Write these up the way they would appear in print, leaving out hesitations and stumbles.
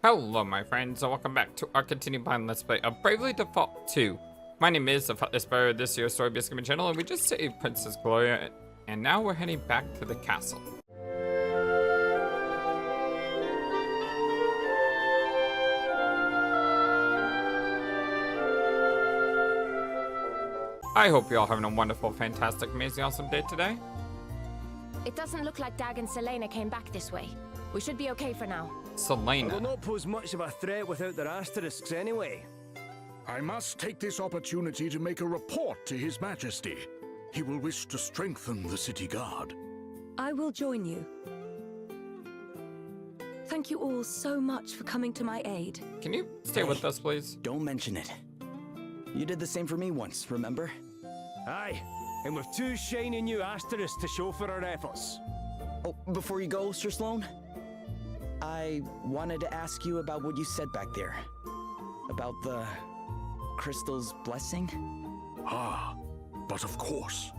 Hello my friends, and welcome back to our continued playing Let's Play of Bravely Default 2. My name is the FlightlessBird, this is your story based gaming channel, and we just saved Princess Gloria, and now we're heading back to the castle. I hope you're all having a wonderful, fantastic, amazing, awesome day today. It doesn't look like Dag and Selena came back this way. We should be okay for now. Selena. Will not pose much of a threat without their asterisks anyway. I must take this opportunity to make a report to His Majesty. He will wish to strengthen the city guard. I will join you. Thank you all so much for coming to my aid. Can you stay with us, please? Don't mention it. You did the same for me once, remember? Aye, and with two shiny new asterisks to show for our efforts. Oh, before you go, Sir Sloan, I wanted to ask you about what you said back there. About the crystal's blessing? Ah, but of course.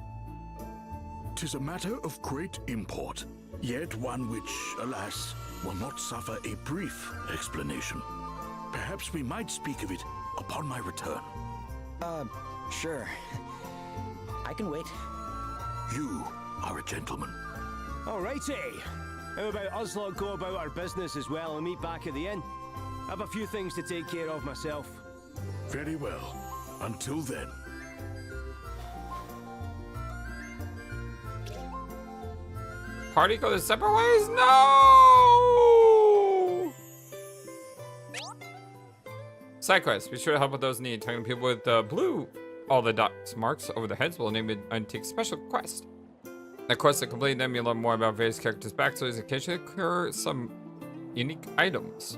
'Tis a matter of great import, yet one which, alas, will not suffer a brief explanation. Perhaps we might speak of it upon my return. Sure. I can wait. You are a gentleman. Alrighty. How about us lot go about our business as well and meet back at the inn? I have a few things to take care of myself. Very well. Until then. Party go their separate ways? No! Side quest. Be sure to help with those in need. Targeting people with blue. All the dots marks over their heads will enable you to take special quest. Of course, to complete them, you'll learn more about various characters' backstories and occasionally occur some unique items.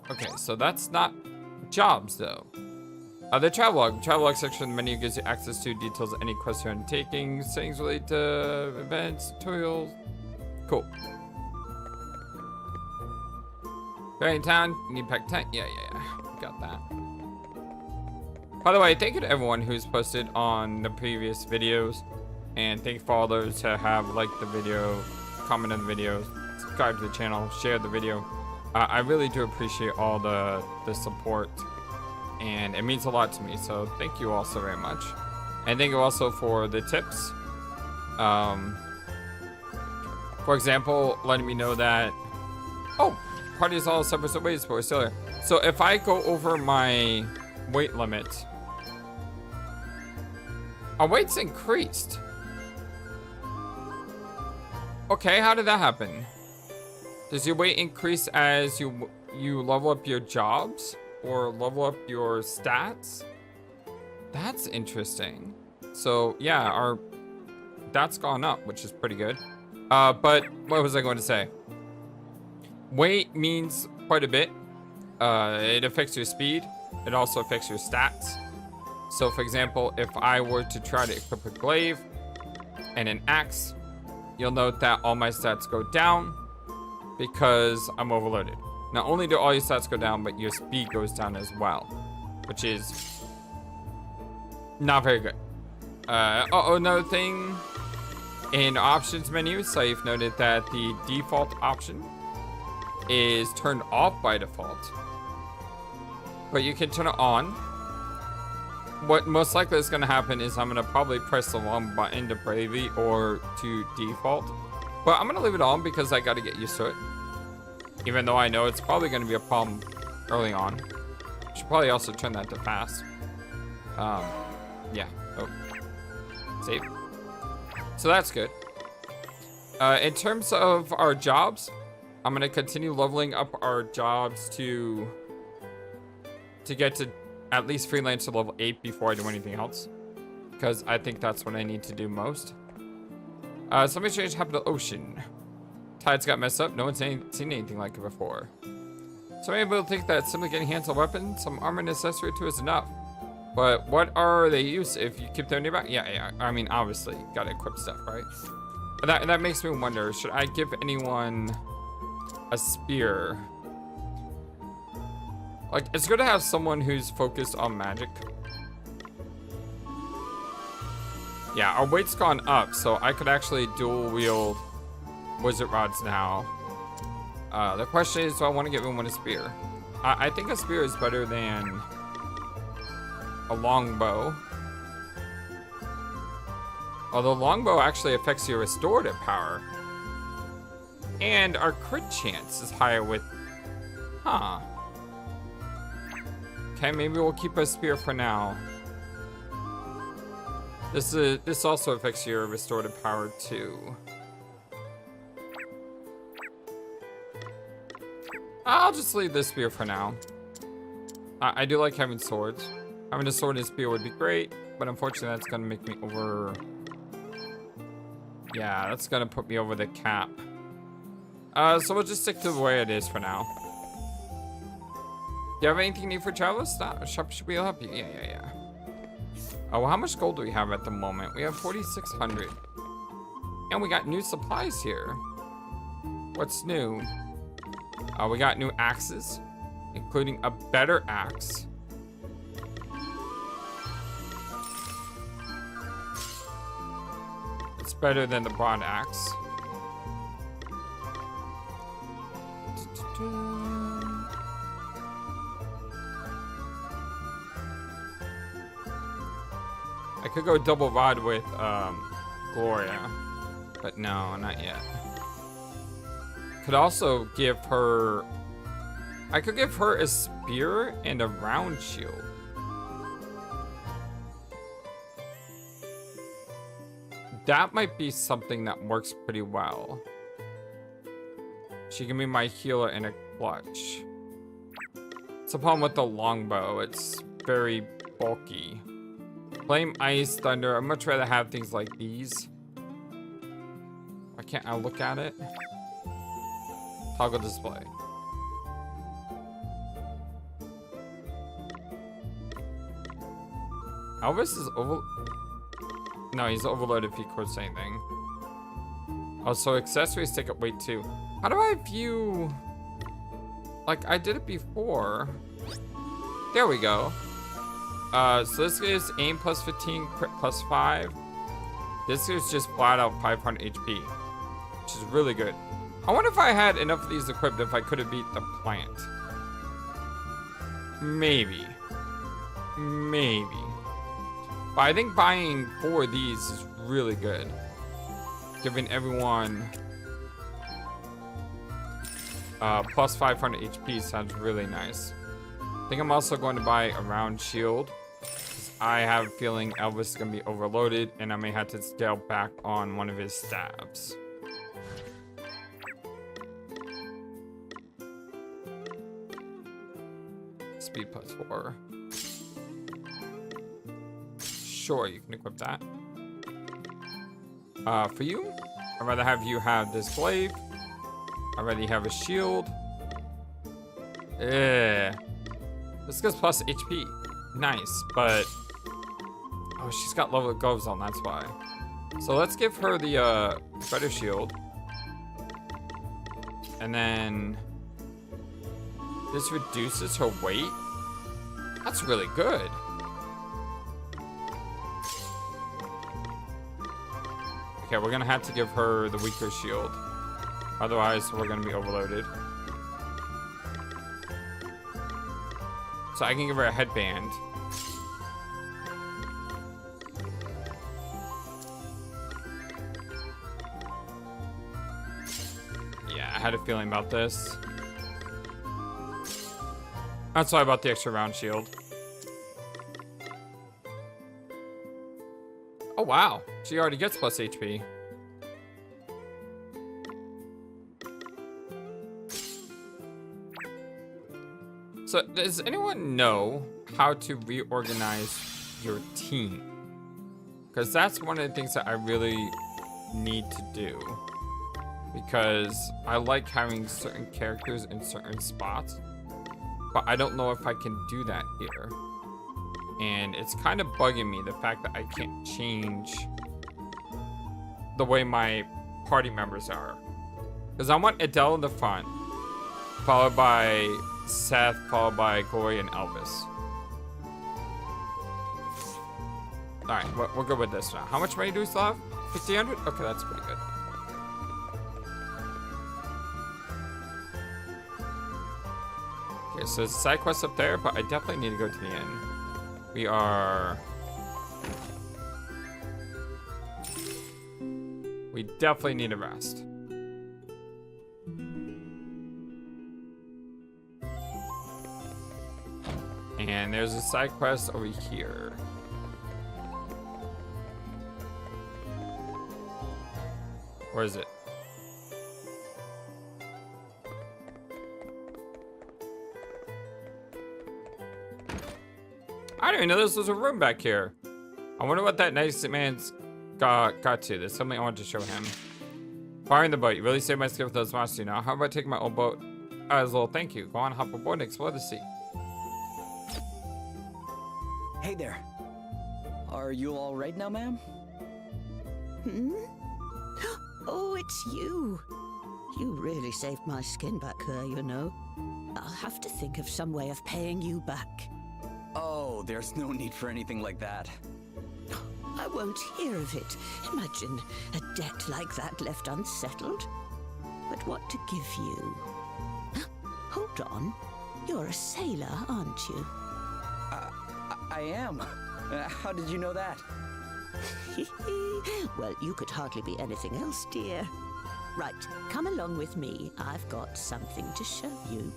Okay, so that's not jobs, though. The travelogue. Travelogue section of the menu gives you access to details of any quest you're undertaking, settings related to events, tutorials. Cool. Very in town. You need pack tent. Yeah. Got that. By the way, thank you to everyone who's posted on the previous videos. And thank you for all those who have liked the video, commented on the video, subscribed to the channel, shared the video. I really do appreciate all the support, and it means a lot to me, so thank you all so very much. And thank you also for the tips. For example, letting me know that, oh, party is all separate ways, but we're still here. So if I go over my weight limit, our weight's increased. Okay, how did that happen? Does your weight increase as you level up your jobs or level up your stats? That's interesting. So yeah, that's gone up, which is pretty good. But what was I going to say? Weight means quite a bit. It affects your speed. It also affects your stats. So for example, if I were to try to equip a glaive and an axe, you'll note that all my stats go down because I'm overloaded. Not only do all your stats go down, but your speed goes down as well, which is not very good. Another thing, in options menu, so you've noted that the default option is turned off by default, but you can turn it on. What most likely is going to happen is I'm going to probably press the wrong button to Bravely or to default. But I'm going to leave it on because I got to get used to it. Even though I know it's probably going to be a problem early on. Should probably also turn that to fast. Yeah. Oh. Save. So that's good. In terms of our jobs, I'm going to continue leveling up our jobs to get to at least freelancer level 8 before I do anything else, because I think that's what I need to do most. Something strange happened to the ocean. Tides got messed up. No one's seen anything like it before. So many people think that simply getting hands on weapons, some armor and accessory to is enough. But what are they used if you keep them nearby? Yeah. I mean, obviously, gotta equip stuff, right? But that makes me wonder, should I give anyone a spear? Like, it's good to have someone who's focused on magic. Yeah, our weight's gone up, so I could actually dual wield wizard rods now. The question is, do I want to give everyone a spear? I think a spear is better than a longbow. Although longbow actually affects your restorative power. And our crit chance is higher with... Huh. Okay, maybe we'll keep a spear for now. This also affects your restorative power too. I'll just leave this spear for now. I do like having swords. Having a sword and spear would be great, but unfortunately that's gonna make me over... Yeah, that's gonna put me over the cap. So we'll just stick to the way it is for now. Do you have anything you need for travelers? Shop should be able to help you. Yeah. Oh, well, how much gold do we have at the moment? We have 4,600. And we got new supplies here. What's new? We got new axes, including a better axe. It's better than the bronze axe. I could go double rod with Gloria, but no, not yet. Could also give her... I could give her a spear and a round shield. That might be something that works pretty well. She can be my healer in a clutch. It's a problem with the longbow. It's very bulky. Flame, ice, thunder. I'd much rather have things like these. Why can't I look at it? Toggle display. Elvis is over... No, he's overloaded if he quotes anything. Oh, so accessories take up weight too. How do I view... Like, I did it before. There we go. So this gives aim plus 15, crit plus 5. This gives just flat out 500 HP, which is really good. I wonder if I had enough of these equipped if I could have beat the plant. Maybe. But I think buying 4 of these is really good. Giving everyone plus 500 HP sounds really nice. I think I'm also going to buy a round shield. I have a feeling Elvis is going to be overloaded and I may have to scale back on one of his stabs. Speed plus 4. Sure, you can equip that. For you, I'd rather have you have this glaive. I'd rather you have a shield. This gives plus HP. Nice, but... Oh, she's got level gloves on, that's why. So let's give her the better shield. And then... This reduces her weight? That's really good. Okay, we're gonna have to give her the weaker shield. Otherwise, we're gonna be overloaded. So I can give her a headband. Yeah, I had a feeling about this. That's why I bought the extra round shield. Oh wow, she already gets plus HP. So does anyone know how to reorganize your team? Because that's one of the things that I really need to do. Because I like having certain characters in certain spots, but I don't know if I can do that here. And it's kind of bugging me, the fact that I can't change the way my party members are. Because I want Adelle in the front, followed by Seth, followed by Gloria and Elvis. Alright, we're good with this now. How much money do we still have? 1,500? Okay, that's pretty good. Okay, so there's a side quest up there, but I definitely need to go to the inn. We definitely need a rest. And there's a side quest over here. Where is it? I didn't even know this was a room back here. I wonder what that nice man's got to. There's something I want to show him. Firing the boat. You really saved my skin with those monsters now. How about taking my old boat as a little thank you? Go on, hop aboard and explore the sea. Hey there. Are you all right now, ma'am? Hmm? Oh, it's you. You really saved my skin back there, you know. I'll have to think of some way of paying you back. Oh, there's no need for anything like that. I won't hear of it. Imagine a debt like that left unsettled. But what to give you? Hold on. You're a sailor, aren't you? I am. How did you know that? Well, you could hardly be anything else, dear. Right, come along with me. I've got something to show you.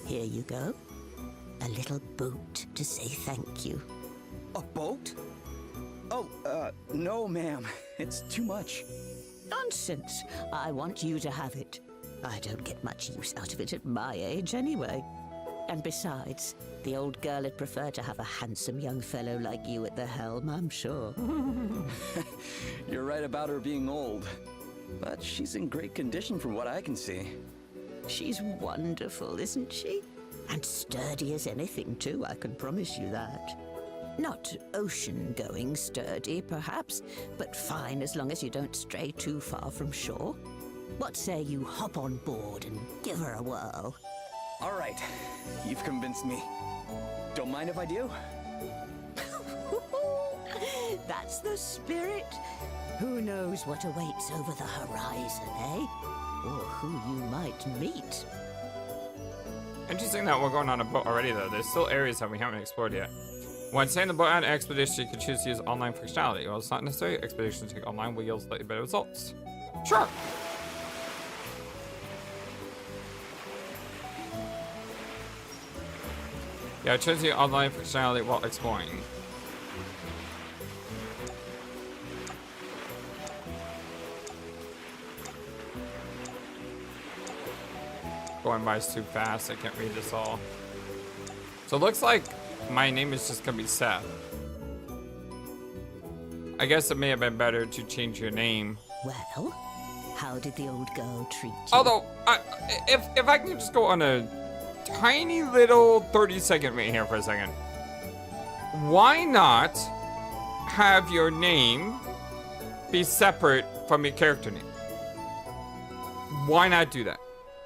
Here you go. A little boat to say thank you. A boat? Oh, no, ma'am. It's too much. Nonsense. I want you to have it. I don't get much use out of it at my age anyway. And besides, the old girl would prefer to have a handsome young fellow like you at the helm, I'm sure. You're right about her being old. But she's in great condition from what I can see. She's wonderful, isn't she? And sturdy as anything, too, I can promise you that. Not ocean-going sturdy, perhaps, but fine as long as you don't stray too far from shore. What say you hop on board and give her a whirl? All right, you've convinced me. Don't mind if I do? That's the spirit. Who knows what awaits over the horizon, eh? Or who you might meet. Interesting that we're going on a boat already, though. There's still areas that we haven't explored yet. When sailing the boat on an expedition, you can choose to use online functionality. While it's not necessary, expeditions take online will yield slightly better results. Sure! Yeah, choose the online functionality while exploring. Going by too fast, I can't read this all. So it looks like my name is just gonna be Seth. I guess it may have been better to change your name. Well, how did the old girl treat you? Although, if I can just go on a tiny little 30-second rant here for a second. Why not have your name be separate from your character name? Why not do that?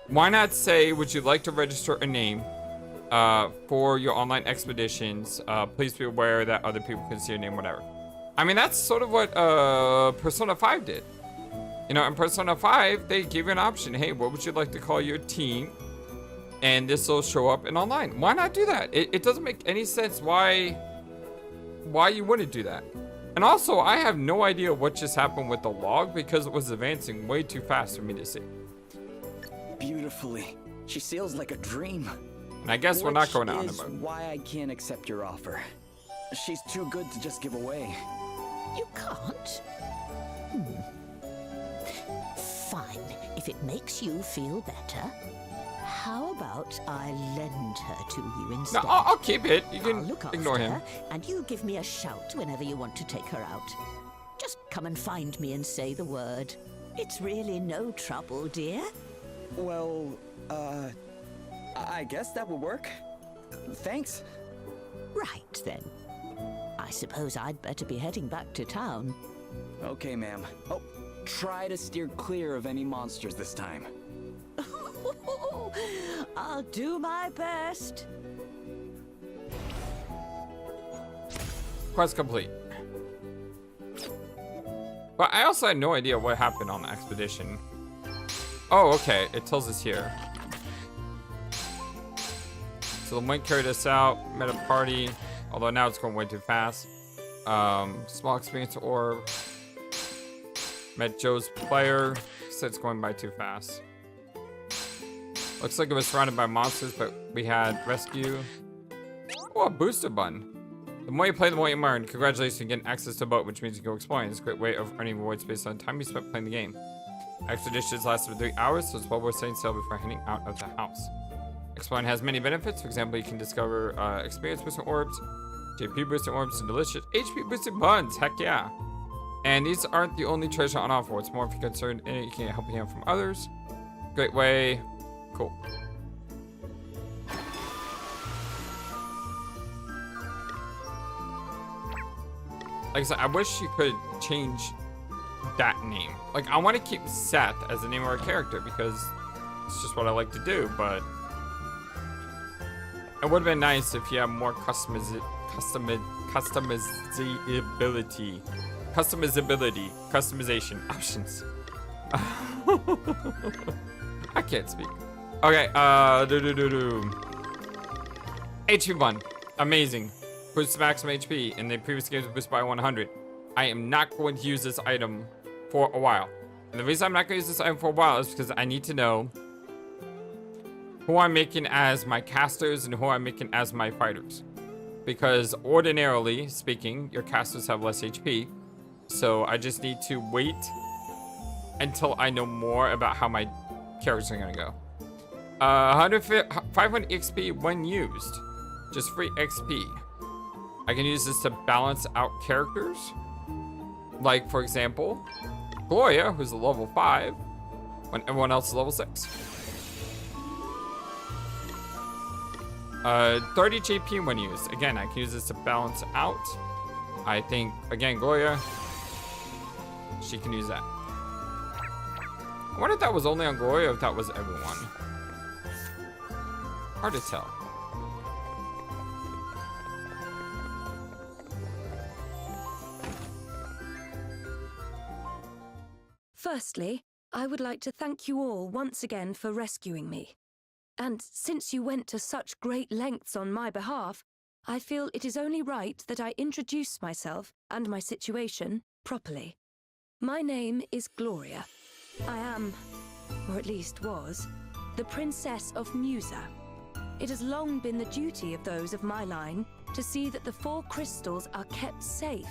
Why not say, would you like to register a name for your online expeditions? Please be aware that other people can see your name, whatever. I mean, that's sort of what Persona 5 did. You know, in Persona 5, they gave you an option. Hey, what would you like to call your team? And this will show up in online. Why not do that? It doesn't make any sense why you wouldn't do that. And also, I have no idea what just happened with the log because it was advancing way too fast for me to see. Beautifully. She sails like a dream. And I guess we're not going out on a Which boat. is why I can't accept your offer. She's too good to just give away. You can't? Fine, if it makes you feel better. How about I lend her to you instead? No, I'll keep it. You I'll can look ignore after him. her, and you give me a shout whenever you want to take her out. Just come and find me and say the word. It's really no trouble, dear. Well, I guess that will work. Thanks. Right then. I suppose I'd better be heading back to town. Okay, ma'am. Oh, try to steer clear of any monsters this time. I'll do my best. Quest complete. But I also had no idea what happened on the expedition. Oh, okay. It tells us here. So the wind carried us out, met a party, although now it's going way too fast. Small experience orb. Met Joe's player. So it's going by too fast. Looks like it was surrounded by monsters, but we had rescue. Oh, a booster button. The more you play, the more you learn. Congratulations on getting access to a boat, which means you go exploring. It's a great way of earning rewards based on the time you spent playing the game. Expeditions last for 3 hours, so it's well worth setting sail before heading out of the house. Exploring has many benefits. For example, you can discover experience boosting orbs, JP boosting orbs, and delicious HP boosting buns. Heck yeah. And these aren't the only treasure on offer. What's more, if you're concerned in it, you can help you out from others. Great way. Cool. Like I said, I wish you could change that name. Like, I want to keep Seth as the name of our character because it's just what I like to do, but it would have been nice if you had more customizability, customization options. I can't speak. Okay, HP 1, amazing. Boosts maximum HP. In the previous games, boosted by 100. I am not going to use this item for a while. And the reason I'm not going to use this item for a while is because I need to know who I'm making as my casters and who I'm making as my fighters. Because ordinarily speaking, your casters have less HP. So I just need to wait until I know more about how my characters are going to go. 500 XP when used. Just free XP. I can use this to balance out characters. Like, for example, Gloria, who's a level 5, when everyone else is level 6. 30 JP when used. Again, I can use this to balance out. I think, again, Gloria, she can use that. I wonder if that was only on Gloria or if that was everyone. Hard to tell. Firstly, I would like to thank you all once again for rescuing me. And since you went to such great lengths on my behalf, I feel it is only right that I introduce myself and my situation properly. My name is Gloria. I am, or at least was, the Princess of Musa. It has long been the duty of those of my line to see that the 4 crystals are kept safe,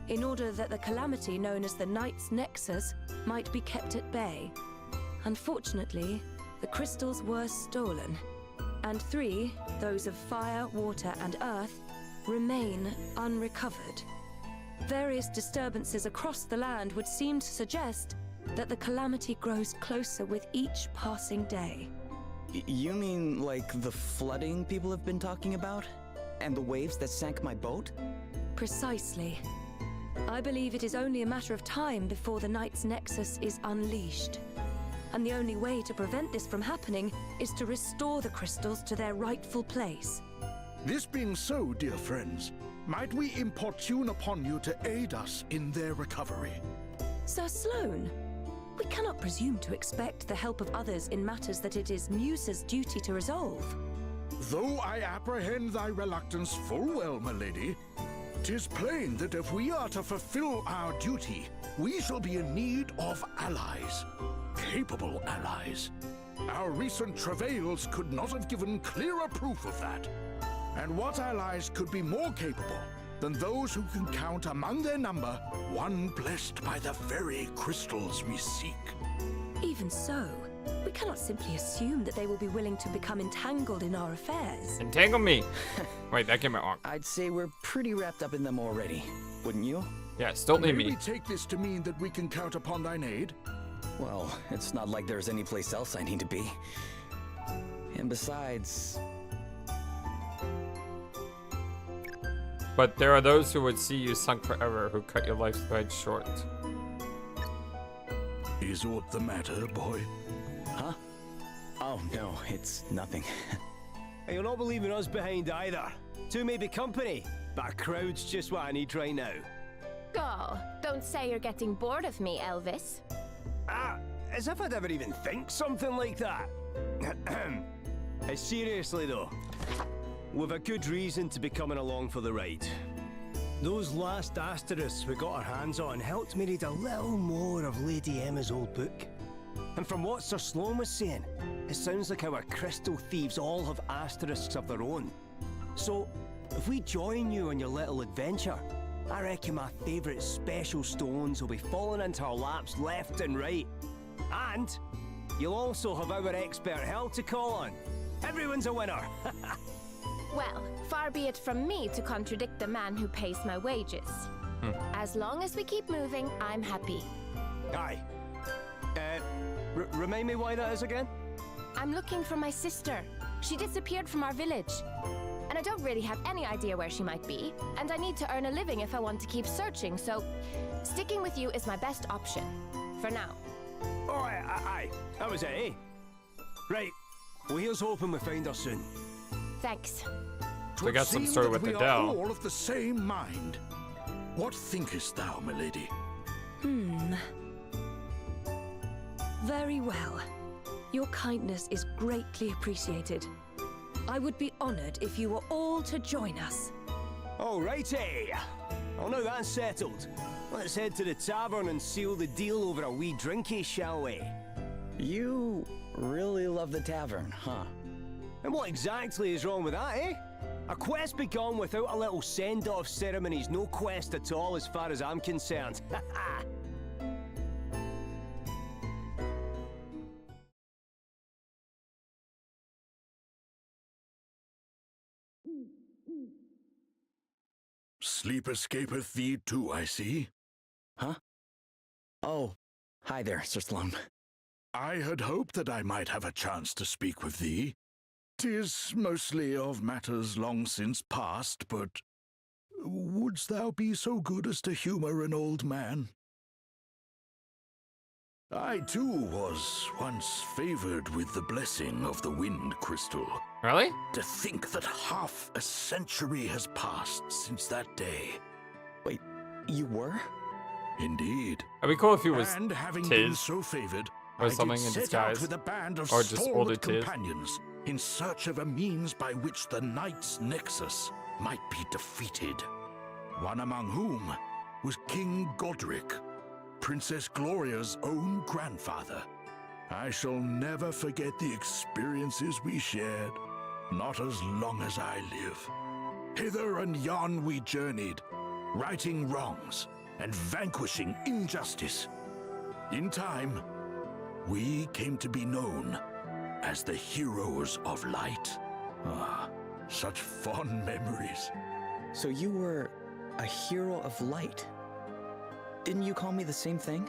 in order that the calamity known as the Night's Nexus might be kept at bay. Unfortunately, the crystals were stolen, and 3, those of fire, water, and earth, remain unrecovered. Various disturbances across the land would seem to suggest that the calamity grows closer with each passing day. You mean like the flooding people have been talking about? And the waves that sank my boat? Precisely. I believe it is only a matter of time before the Night's Nexus is unleashed. And the only way to prevent this from happening is to restore the crystals to their rightful place. This being so, dear friends, might we importune upon you to aid us in their recovery? Sir Sloane, we cannot presume to expect the help of others in matters that it is Musa's duty to resolve. Though I apprehend thy reluctance full well, my lady, 'tis plain that if we are to fulfill our duty, we shall be in need of allies. Capable allies. Our recent travails could not have given clearer proof of that. And what allies could be more capable than those who can count among their number one blessed by the very crystals we seek? Even so, we cannot simply assume that they will be willing to become entangled in our affairs. Entangle me. Wait, that came out wrong. I'd say we're pretty wrapped up in them already, wouldn't you? Yes, don't leave May me. we take this to mean that we can count upon thine aid? Well, it's not like there's any place else I need to be. And besides... But there are those who would see you sunk forever, who cut your life's thread short. Is aught the matter, boy? Huh? Oh, no, it's nothing. And you'll not be leaving us behind either. 2 may be company, but a crowd's just what I need right now. Oh, Don't say you're getting bored of me, Elvis. As if I'd ever even think something like that. Seriously though, we've a good reason to be coming along for the ride. Those last asterisks we got our hands on helped me read a little more of Lady Emma's old book. And from what Sir Sloan was saying, it sounds like our crystal thieves all have asterisks of their own. So, if we join you on your little adventure, I reckon my favourite special stones will be falling into our laps left and right. And you'll also have our expert help to call on. Everyone's a winner! Well, far be it from me to contradict the man who pays my wages. As long as we keep moving, I'm happy. Aye. Remind me why that is again? I'm looking for my sister. She disappeared from our village. And I don't really have any idea where she might be. And I need to earn a living if I want to keep searching, so sticking with you is my best option. For now. Oh, aye. That was it, eh? Right. Well, here's hoping we find her soon. Thanks. We got some story with we are Adelle. all of the same mind. What thinkest thou, milady? Very well. Your kindness is greatly appreciated. I would be honored if you were all to join us. All righty. Well, now that's settled. Let's head to the tavern and seal the deal over a wee drinky, shall we? You really love the tavern, huh? And what exactly is wrong with that, eh? A quest begun without a little send-off ceremony's no quest at all as far as I'm concerned. Sleep escapeth thee too, I see. Huh? Oh, hi there, Sir Sloan. I had hoped that I might have a chance to speak with thee. 'Tis mostly of matters long since past, but wouldst thou be so good as to humour an old man? I too was once favoured with the blessing of the wind crystal. Really? To think that half a century has passed since that day. Wait, you were? Indeed. It'd be cool if he was And having been Tiz. so favoured, Or I something did in set disguise. out with a band of Or just older stalwart Tiz. companions in search of a means by which the Knight's Nexus might be defeated. One among whom was King Godric, Princess Gloria's own grandfather. I shall never forget the experiences we shared, not as long as I live. Hither and yon we journeyed, righting wrongs and vanquishing injustice. In time, we came to be known as the Heroes of Light. Ah, such fond memories. So you were a hero of light. Didn't you call me the same thing?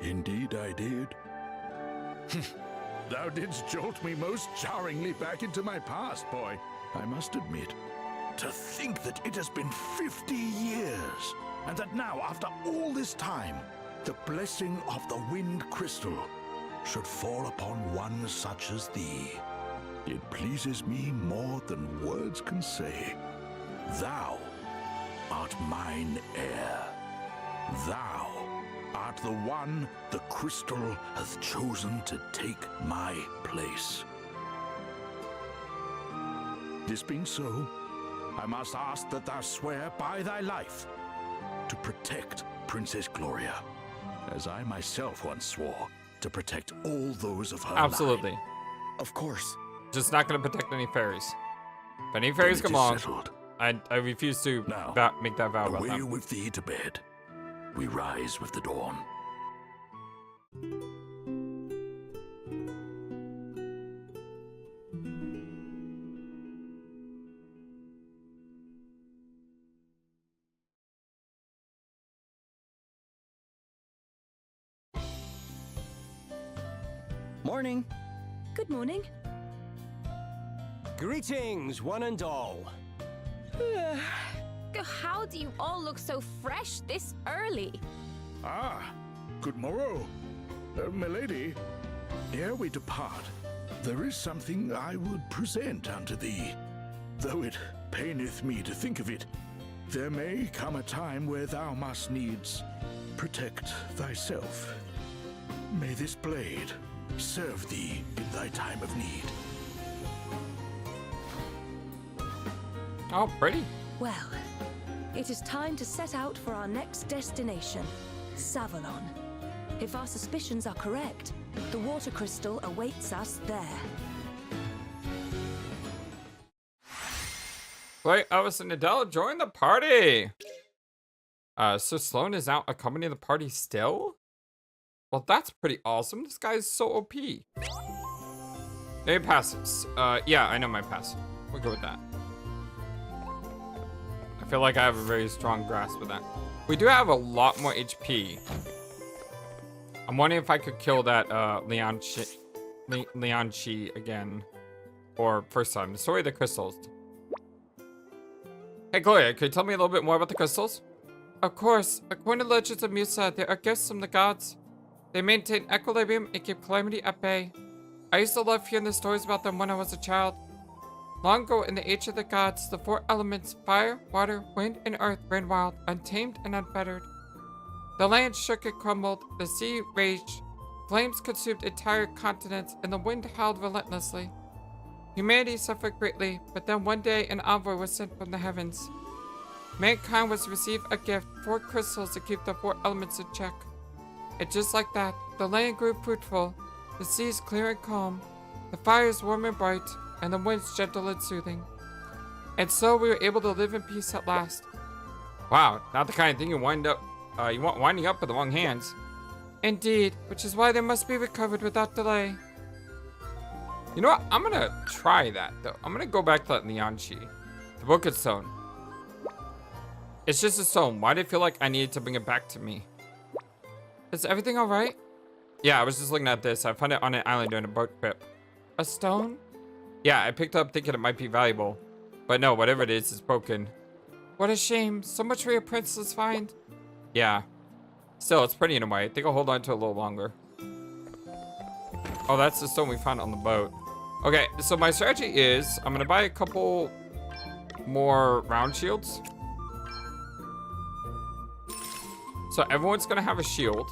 Indeed I did. Thou didst jolt me most jarringly back into my past, boy, I must admit. To think that it has been 50 years, and that now, after all this time, the blessing of the wind crystal should fall upon one such as thee. It pleases me more than words can say. Thou art mine heir. Thou art the one the crystal hath chosen to take my place. This being so, I must ask that thou swear by thy life to protect Princess Gloria, as I myself once swore to protect all those of her Absolutely. line. Of course. Just not gonna protect any fairies. If any fairies Then come it is along, settled. I refuse to Now, make that vow about Away them. with thee to bed. We rise with the dawn. Morning. Good morning. Greetings, one and all. How do you all look so fresh this early? Ah, good morrow. Milady, ere we depart, there is something I would present unto thee. Though it paineth me to think of it, there may come a time where thou must needs protect thyself. May this blade serve thee in thy time of need. Oh, pretty. Well, it is time to set out for our next destination, Savalon. If our suspicions are correct, the water crystal awaits us there. Wait, Elvis and Adelle join the party. So Sloan is out accompanying the party still? Well, that's pretty awesome. This guy's so OP. Maybe passes. Yeah, I know my pass. We'll go with that. I feel like I have a very strong grasp of that. We do have a lot more HP. I'm wondering if I could kill that Leon Chi again. Or first time. The story of the crystals. Hey, Gloria, could you tell me a little bit more about the crystals? Of course. According to Legends of Musa, they are gifts from the gods. They maintain equilibrium and keep calamity at bay. I used to love hearing the stories about them when I was a child. Long ago, in the age of the gods, the four elements, fire, water, wind, and earth, ran wild, untamed and unfettered. The land shook and crumbled, the sea raged, flames consumed entire continents, and the wind howled relentlessly. Humanity suffered greatly, but then one day an envoy was sent from the heavens. Mankind was to receive a gift, 4 crystals to keep the 4 elements in check. And just like that, the land grew fruitful, the seas clear and calm, the fires warm and bright, and the winds gentle and soothing. And so we were able to live in peace at last. Wow, not the kind of thing you want winding up with the wrong hands. Indeed, which is why they must be recovered without delay. You know what? I'm gonna try that though. I'm gonna go back to that Neon Chi. The Book of Stone. It's just a stone. Why did I feel like I needed to bring it back to me? Is everything alright? Yeah, I was just looking at this. I found it on an island during a boat trip. A stone? Yeah, I picked it up thinking it might be valuable. But no, whatever it is broken. What a shame. So much for your princess find. Yeah. Still, it's pretty in a way. I think I'll hold on to it a little longer. Oh, that's the stone we found on the boat. Okay, so my strategy is I'm going to buy a couple more round shields. So everyone's going to have a shield.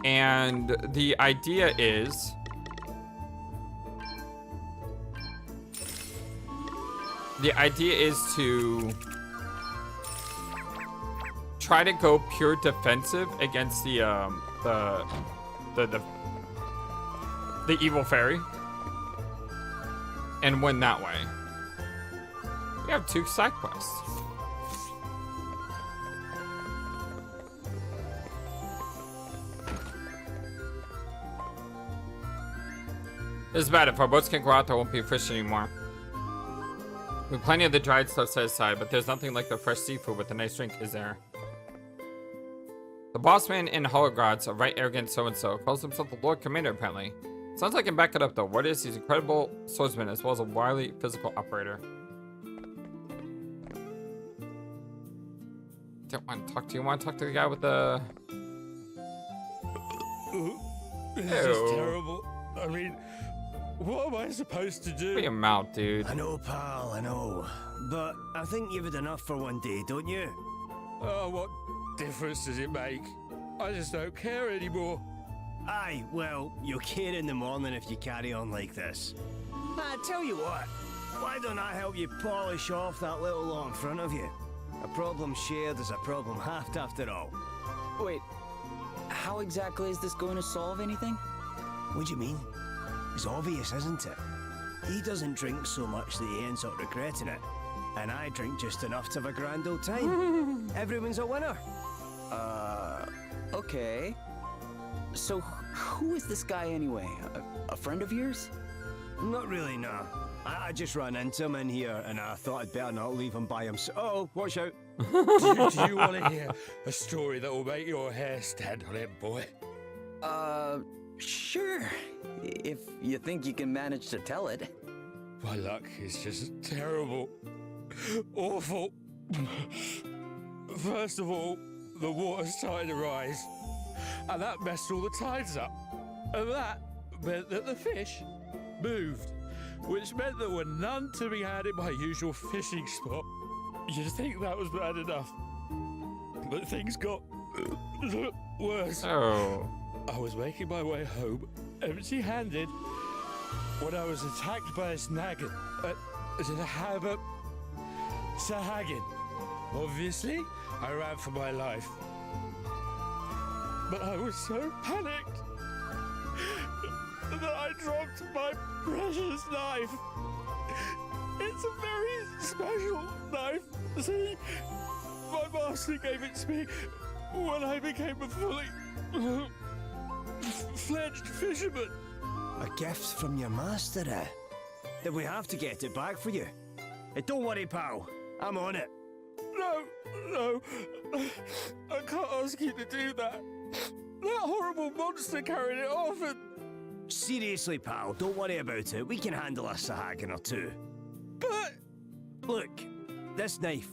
And the idea is... to try to go pure defensive against the evil fairy and win that way. We have 2 side quests. This is bad. If our boats can't go out, there won't be fish anymore. We have plenty of the dried stuff set aside, but there's nothing like the fresh seafood with a nice drink, is there? The boss man in Holograd's a right arrogant so-and-so. Calls himself the Lord Commander, apparently. Sounds like I can back it up, though. What is? He's an incredible swordsman as well as a wily physical operator. Don't want to talk to you. Want to talk to the guy with the... This is terrible. I mean... what am I supposed to do? Put your mouth, dude. I know, pal, I know. But I think you've had enough for one day, don't you? Oh, what difference does it make? I just don't care anymore. Aye, well, you'll care in the morning if you carry on like this. I tell you what, why don't I help you polish off that little lot in front of you? A problem shared is a problem halved after all. Wait, how exactly is this going to solve anything? What do you mean? It's obvious, isn't it? He doesn't drink so much that he ends up regretting it. And I drink just enough to have a grand old time. Everyone's a winner. Okay. So, who is this guy anyway? A friend of yours? Not really, no. I just ran into him in here and I thought I'd better not leave him by himself. Uh-oh, watch out. Do you want to hear a story that will make your hair stand on end, boy? Sure. If you think you can manage to tell it. My luck is just terrible. Awful. First of all, the water started to rise, and that messed all the tides up. And that meant that the fish moved, which meant there were none to be had in my usual fishing spot. You'd think that was bad enough, but things got the worst. Oh. I was making my way home, empty-handed, when I was attacked by a snaggin. Sahagin. Obviously, I ran for my life. But I was so panicked that I dropped my precious knife. It's a very special knife. See, my master gave it to me when I became a fully fledged fisherman. A gift from your master, eh? Then we have to get it back for you. Don't worry, pal. I'm on it. No, I can't ask you to do that. That horrible monster carried it off and... Seriously, pal, don't worry about it. We can handle a Sahagin or two. But... Look, this knife.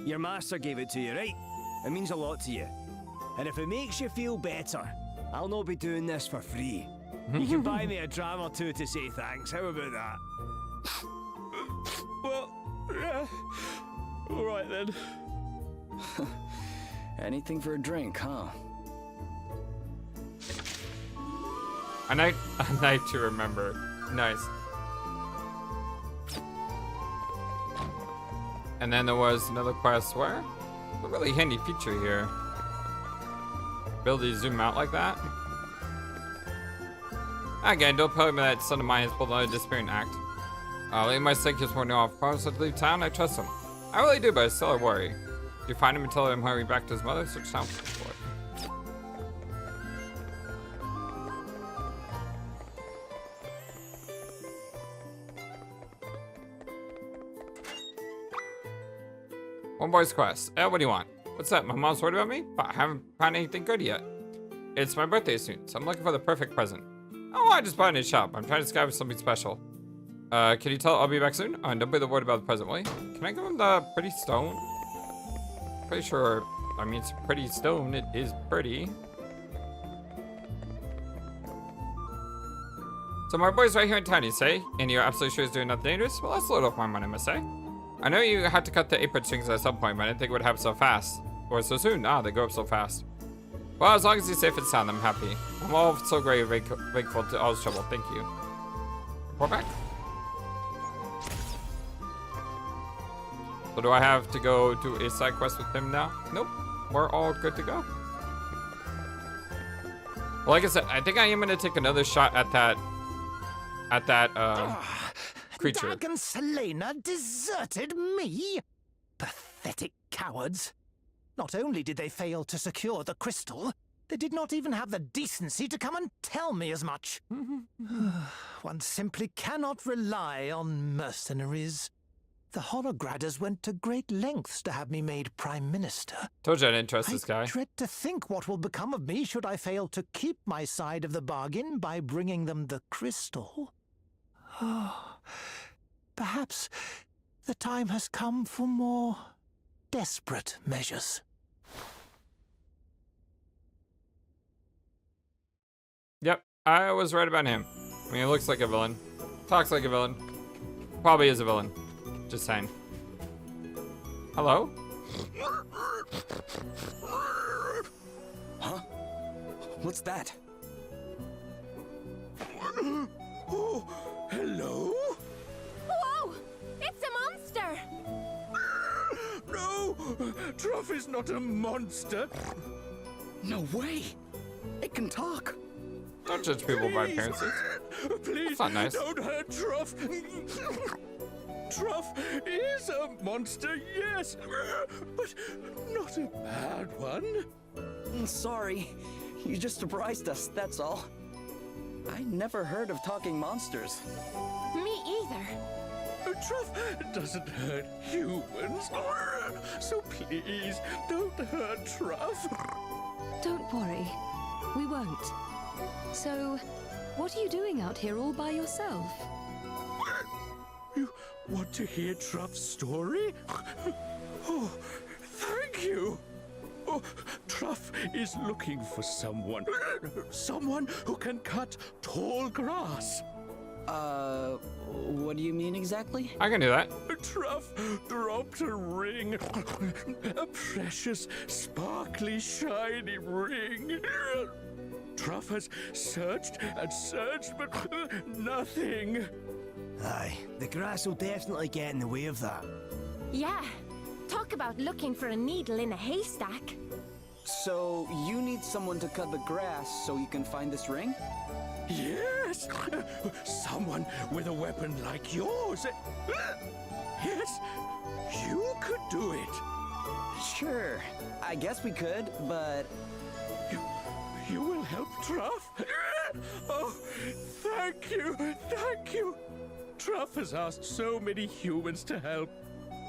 Your master gave it to you, right? It means a lot to you. And if it makes you feel better, I'll not be doing this for free. You can buy me a dram or two to say thanks. How about that? Well, yeah. All right then. Anything for a drink, huh? A night to remember. Nice. And then there was another quest where a really handy feature here. Ability to zoom out like that. Again, don't tell me that son of mine has pulled out a disappearing act. Leave my sick his morning off. Promise to leave town. I trust him. I really do, but I still worry. You find him and tell him hurry back to his mother. Search town for it. One boy's quest. What do you want? What's that? My mom's worried about me? But I haven't found anything good yet. It's my birthday soon, so I'm looking for the perfect present. Oh, I just bought it in a shop. I'm trying to discover something special. Can you tell I'll be back soon? Oh, and don't be worried about the present, will you? Can I give him the pretty stone? Pretty sure, I mean, it's pretty stone. It is pretty. So my boy's right here in town, you say? And you're absolutely sure he's doing nothing dangerous? Well, that's a little off my money, I must say. I know you had to cut the apron strings at some point, but I didn't think it would happen so fast. Or so soon. Ah, they go up so fast. Well, as long as he's safe and sound, I'm happy. I'm all so grateful to all his trouble. Thank you. Report back. So do I have to go do a side quest with him now? Nope. We're all good to go. Well, like I said, I think I am going to take another shot at that creature. Dag and Selena deserted me? Pathetic cowards. Not only did they fail to secure the crystal, they did not even have the decency to come and tell me as much. One simply cannot rely on mercenaries. The Holograders went to great lengths to have me made Prime Minister. Told you I didn't trust this guy. I dread to think what will become of me should I fail to keep my side of the bargain by bringing them the crystal. Oh, perhaps the time has come for more desperate measures. Yep, I was right about him. I mean, he looks like a villain. Talks like a villain. Probably is a villain. Just saying. Hello? Huh? What's that? Oh, hello? Whoa! It's a monster! No! Truff is not a monster. No way! It can talk! Don't judge people by appearances. Please, That's not nice. don't hurt Truff. Truff is a monster, yes, but not a bad one. Sorry. You just surprised us, that's all. I never heard of talking monsters. Me either. Truff doesn't hurt humans, so please don't hurt Truff. Don't worry. We won't. So, what are you doing out here all by yourself? You want to hear Truff's story? Oh, thank you. Oh, Truff is looking for someone who can cut tall grass. What do you mean exactly? I can do that. Truff dropped a ring. A precious, sparkly, shiny ring. Truff has searched and searched, but nothing. Aye, the grass will definitely get in the way of that. Yeah. Talk about looking for a needle in a haystack. So, you need someone to cut the grass so you can find this ring? Yes! Someone with a weapon like yours. Yes, you could do it. Sure, I guess we could, but... You will help Truff? Oh, thank you, thank you. Truff has asked so many humans to help,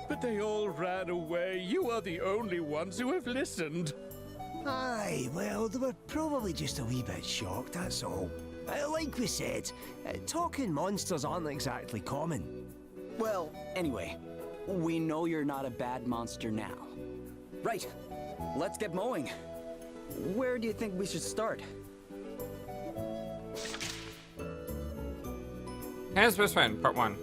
but they all ran away. You are the only ones who have listened. Aye, well, they were probably just a wee bit shocked, that's all. Like we said, talking monsters aren't exactly common. Well, anyway, we know you're not a bad monster now. Right, let's get mowing. Where do you think we should start? Hannah's best friend, part 1.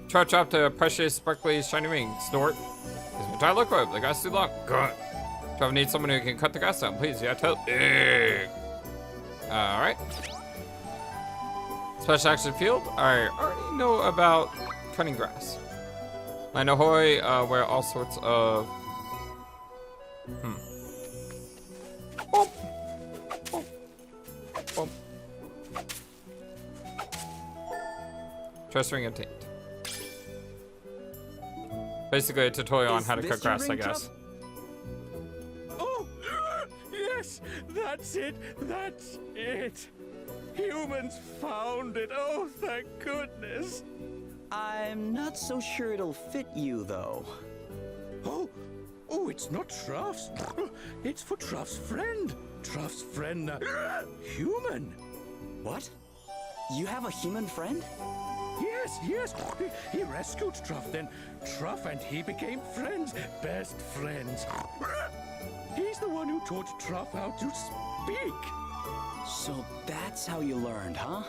Charge up the precious, sparkly, shiny ring. Snort. Is my look up? The grass too long. Good. Trevor needs someone who can cut the grass down, please. Yeah, tell. Alright. Special action field. I already know about cutting grass. Land ahoy, where all sorts of. Boom. Boom. Boom. Trust ring obtained. Basically a tutorial on how to cut grass, I guess. Oh, yes, that's it, that's it. Humans found it, oh, thank goodness. I'm not so sure it'll fit you, though. Oh, it's not Truff's. It's for Truff's friend. Truff's friend, human. What? You have a human friend? Yes. He rescued Truff, then Truff and he became friends, best friends. He's the one who taught Truff how to speak. So that's how you learned, huh?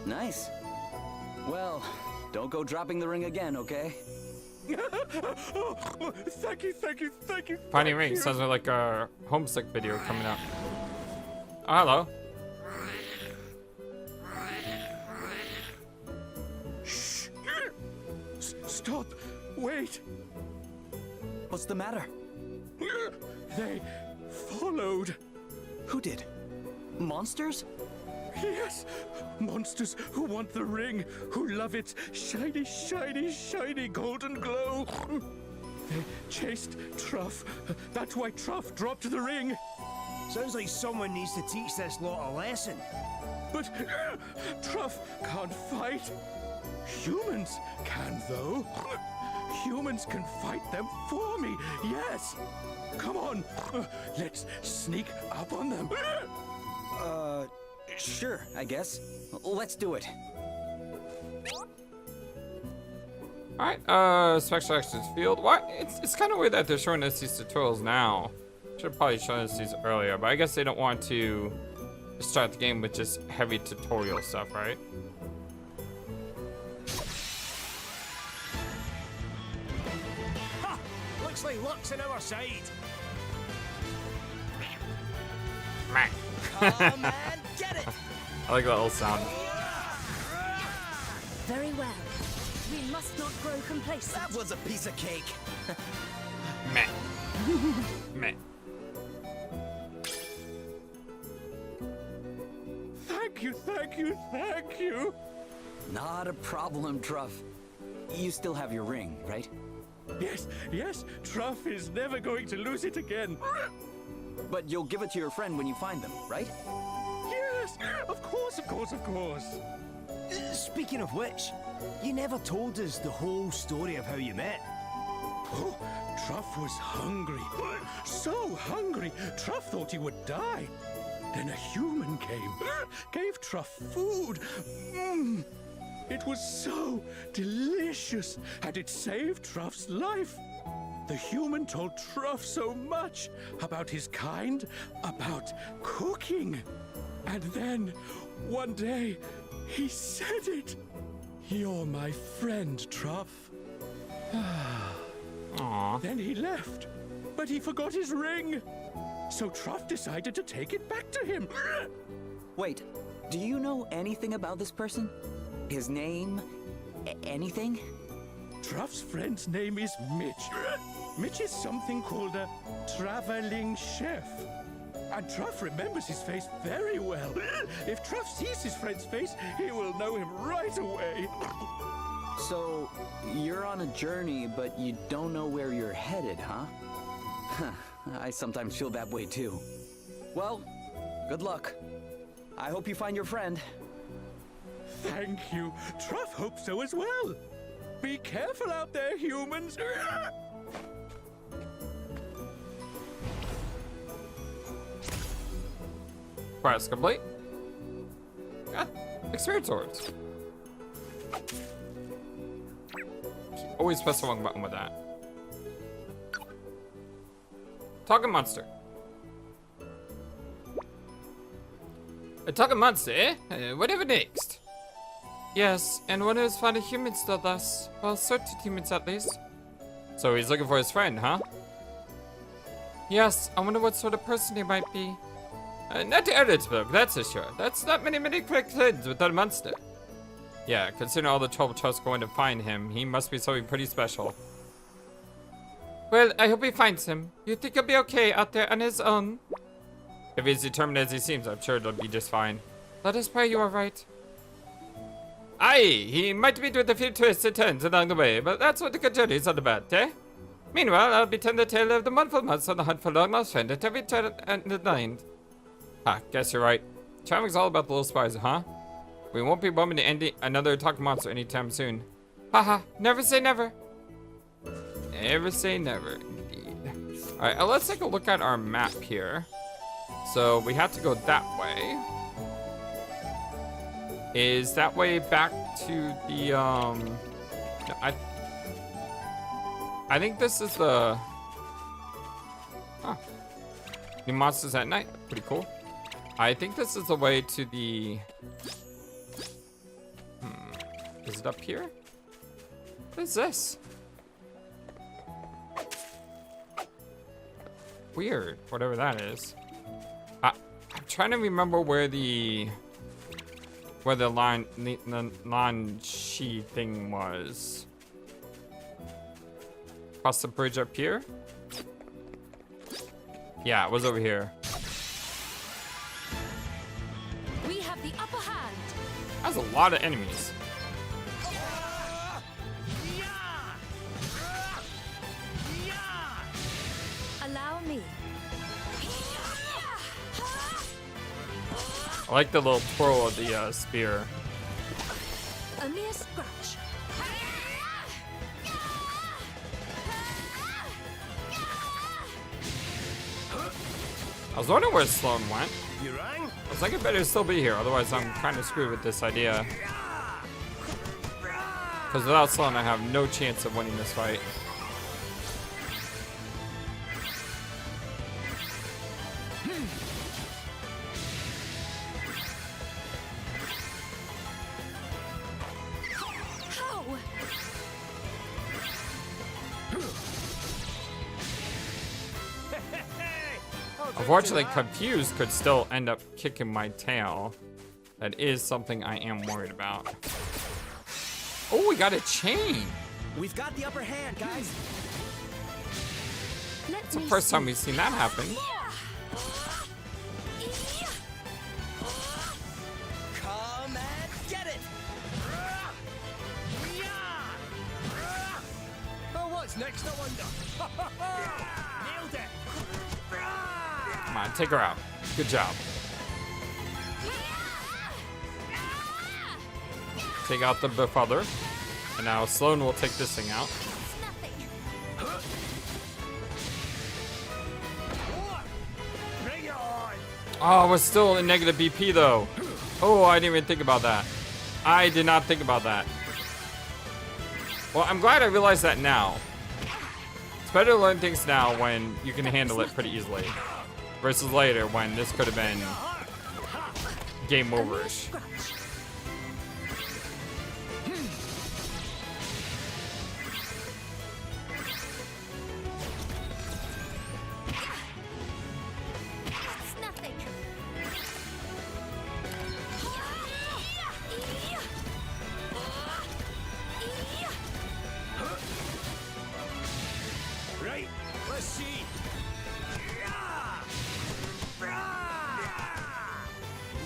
Nice. Well, don't go dropping the ring again, okay? Oh, thank you. Finding ring sounds like a homesick video coming up. Oh, hello. Shh. Stop. Wait. What's the matter? They followed. Who did? Monsters? Yes, monsters who want the ring, who love its shiny golden glow. They chased Truff. That's why Truff dropped the ring. Sounds like someone needs to teach this lot a lesson. But Truff can't fight. Humans can, though. Humans can fight them for me, yes. Come on, let's sneak up on them. Sure, I guess. Let's do it. Alright, special actions field. What? It's kind of weird that they're showing us these tutorials now. Should have probably shown us these earlier, but I guess they don't want to start the game with just heavy tutorial stuff, right? Ha! Looks like luck's on our side. Meh. Oh, man, get it! I like that little sound. Very well. We must not grow complacent. That was a piece of cake. Meh. Meh. Thank you. Not a problem, Truff. You still have your ring, right? Yes, Truff is never going to lose it again. But you'll give it to your friend when you find them, right? Yes, of course. Speaking of which, you never told us the whole story of how you met. Oh, Truff was hungry. So hungry, Truff thought he would die. Then a human came, gave Truff food. It was so delicious, and it saved Truff's life. The human told Truff so much about his kind, about cooking. And then, one day, He said it! You're my friend, Truff. Aw. Then he left, but he forgot his ring. So Truff decided to take it back to him. Wait, do you know anything about this person? His name? Anything? Truff's friend's name is Mitch. Mitch is something called a traveling chef. And Truff remembers his face very well. If Truff sees his friend's face, he will know him right away. So, you're on a journey, but you don't know where you're headed, huh? I sometimes feel that way too. Well, good luck. I hope you find your friend. Thank you. Truff hopes so as well. Be careful out there, humans. Quest complete. Ah, experience orbs. Always press the wrong button with that. Talking monster. A talking monster, eh? Whatever next. Yes, and one of his found a human still thus. Well, certain humans at least. So he's looking for his friend, huh? Yes, I wonder what sort of person he might be. Not to Editsburg, that's for sure. That's not many quick things without a monster. Yeah, considering all the trouble Trust's going to find him, he must be something pretty special. Well, I hope he finds him. You think he'll be okay out there on his own? If he's determined as he seems, I'm sure it'll be just fine. Let us pray you are right. Aye, he might meet with a few twists and turns along the way, but that's what the good journey is all about, eh? Meanwhile, I'll be telling the tale of the wonderful months on the hunt for long-lost friend at every turn and the line. Ah, guess you're right. Traveling's all about the little spies, huh? We won't be bumping into another talking monster anytime soon. Haha, never say never. Never say never, indeed. Alright, let's take a look at our map here. So, we have to go that way. Is that way back to the, no, I think this is the... Huh. New monsters at night. Pretty cool. I think this is the way to the... Is it up here? What is this? Weird. Whatever that is. I'm trying to remember where the line she thing was. Across the bridge up here? Yeah, it was over here. We have the upper hand. That's a lot of enemies. Allow me. I like the little twirl of the spear. A mere scratch. I was wondering where Sloan went. You rang? I was like, it better still be here, otherwise I'm kind of screwed with this idea. Because without Sloan, I have no chance of winning this fight. Unfortunately, confused could still end up kicking my tail. That is something I am worried about. Oh, we got a chain. We've got the upper hand, guys. It's the first time we've seen that happen. Come and get it. Oh, what's next, I wonder? Nailed it! Come on, take her out. Good job. Take out the befuddler. And now Sloan will take this thing out. Bring it on! Oh, we're still in negative BP though. Oh, I didn't even think about that. I did not think about that. Well, I'm glad I realized that now. It's better to learn things now when you can handle it pretty easily. Versus later when this could have been game over-ish.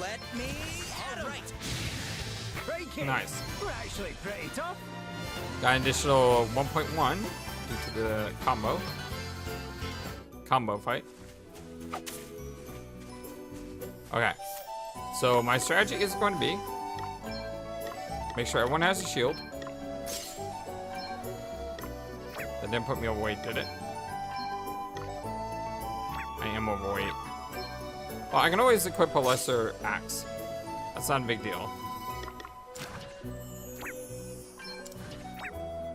Let me. All right. Right, kid. Nice. We're actually pretty tough. Got an additional 1.1 due to the combo fight. Okay. So my strategy is going to be make sure everyone has a shield. That didn't put me overweight, did it? I am overweight. Well, I can always equip a lesser axe. That's not a big deal.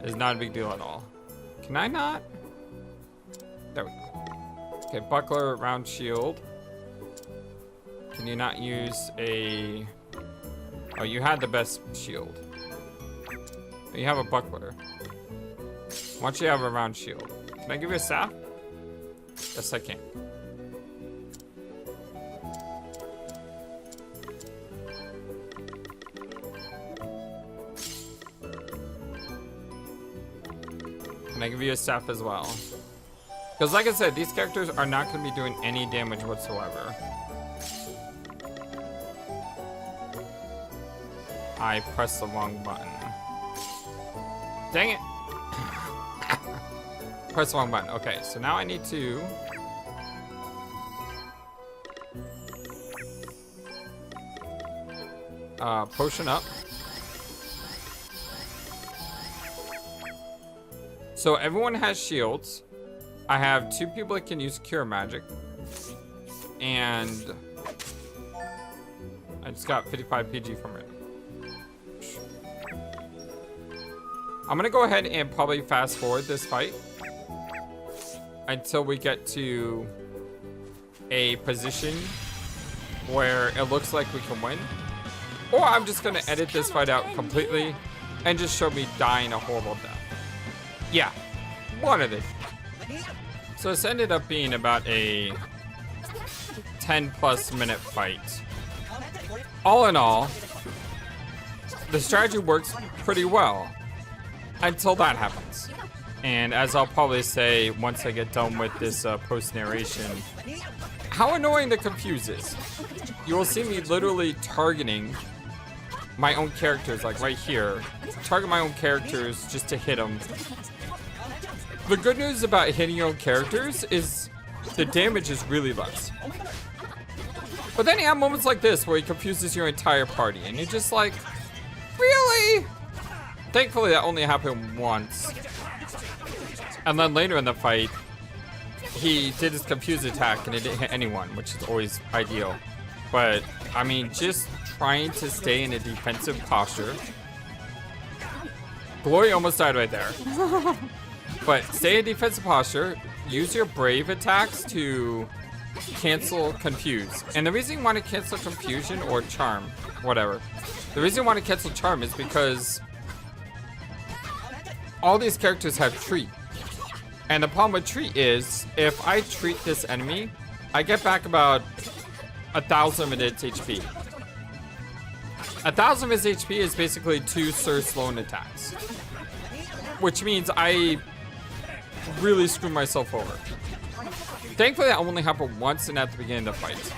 It's not a big deal at all. Can I not? There we go. Okay, buckler, round shield. Can you not use a... Oh, you had the best shield. You have a buckler. Why don't you have a round shield? Can I give you a staff? Yes, I can. Can I give you a staff as well? Because like I said, these characters are not going to be doing any damage whatsoever. I pressed the wrong button. Dang it! Press the wrong button. Okay, so now I need to... potion up. So everyone has shields. I have 2 people that can use cure magic. And I just got 55 PG from it. I'm gonna go ahead and probably fast forward this fight until we get to a position where it looks like we can win. Or I'm just gonna edit this fight out completely and just show me dying a horrible death. Yeah, one of these. So this ended up being about a 10+ minute fight. All in all, the strategy works pretty well until that happens. And as I'll probably say once I get done with this post-narration, how annoying the confuse is. You will see me literally targeting my own characters, like right here. Target my own characters just to hit them. The good news about hitting your own characters is the damage is really less. But then you have moments like this where he confuses your entire party and you're just like, really? Thankfully that only happened once. And then later in the fight, he did his confuse attack and it didn't hit anyone, which is always ideal. But, I mean, just trying to stay in a defensive posture. Glory almost died right there. But stay in defensive posture, use your brave attacks to cancel confuse. And the reason you want to cancel confusion or charm, whatever. The reason you want to cancel charm is because all these characters have treat. And the problem with treat is, if I treat this enemy, I get back about 1,000 of its HP. 1,000 of its HP is basically 2 Sir Sloan attacks. Which means I really screw myself over. Thankfully that only happened once and at the beginning of the fight.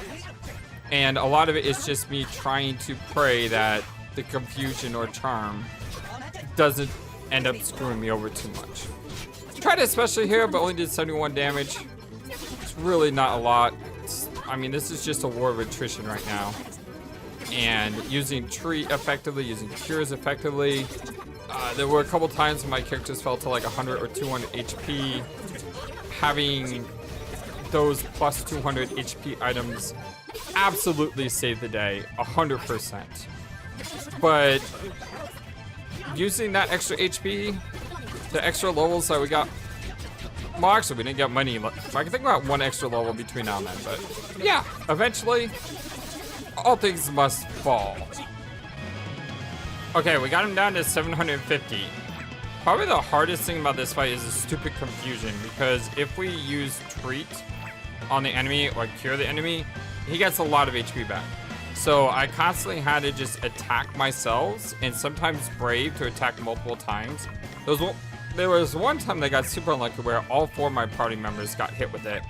And a lot of it is just me trying to pray that the confusion or charm doesn't end up screwing me over too much. Tried it especially here, but only did 71 damage. It's really not a lot. I mean, this is just a war of attrition right now. And using treat effectively, using cures effectively. There were a couple times when my characters fell to like 100 or 200 HP. Having those plus 200 HP items absolutely saved the day, 100%. But using that extra HP, the extra levels that we got, well, actually we didn't get money. I can think about 1 extra level between now and then, but yeah, eventually all things must fall. Okay, we got him down to 750. Probably the hardest thing about this fight is the stupid confusion, because if we use treat on the enemy or cure the enemy, he gets a lot of HP back. So I constantly had to just attack myself and sometimes brave to attack multiple times. There was one time that got super unlucky where all 4 of my party members got hit with it,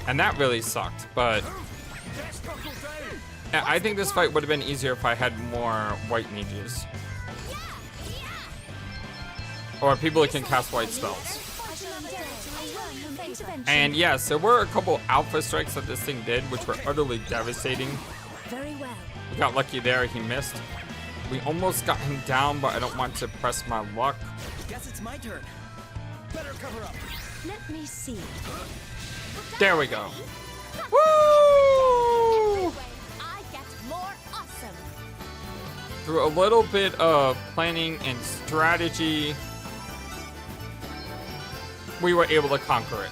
and that really sucked. But I think this fight would have been easier if I had more white mages. Or people that can cast white spells. And yes, there were a couple alpha strikes that this thing did, which were utterly devastating. Very well. We got lucky there, he missed. We almost got him down, but I don't want to press my luck. Guess it's my turn. Better cover up. Let me see. There we go. Woo! I get more awesome. Through a little bit of planning and strategy, we were able to conquer it.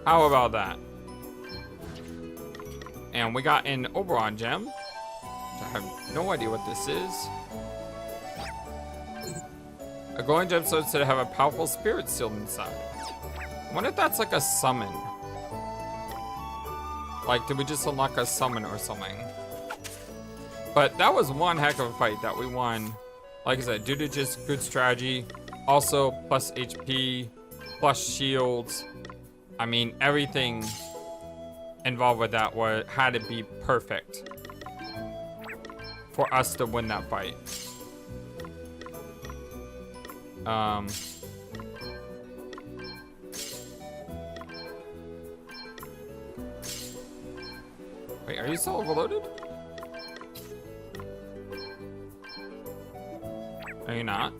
How about that? And we got an Oberon gem. I have no idea what this is. A glowing gemstone said to have a powerful spirit sealed inside. I wonder if that's like a summon. Like, did we just unlock a summon or something? But that was one heck of a fight that we won. Like I said, due to just good strategy. Also, plus HP, plus shields. I mean, everything involved with that had to be perfect for us to win that fight. Wait, are you still overloaded? Are you not?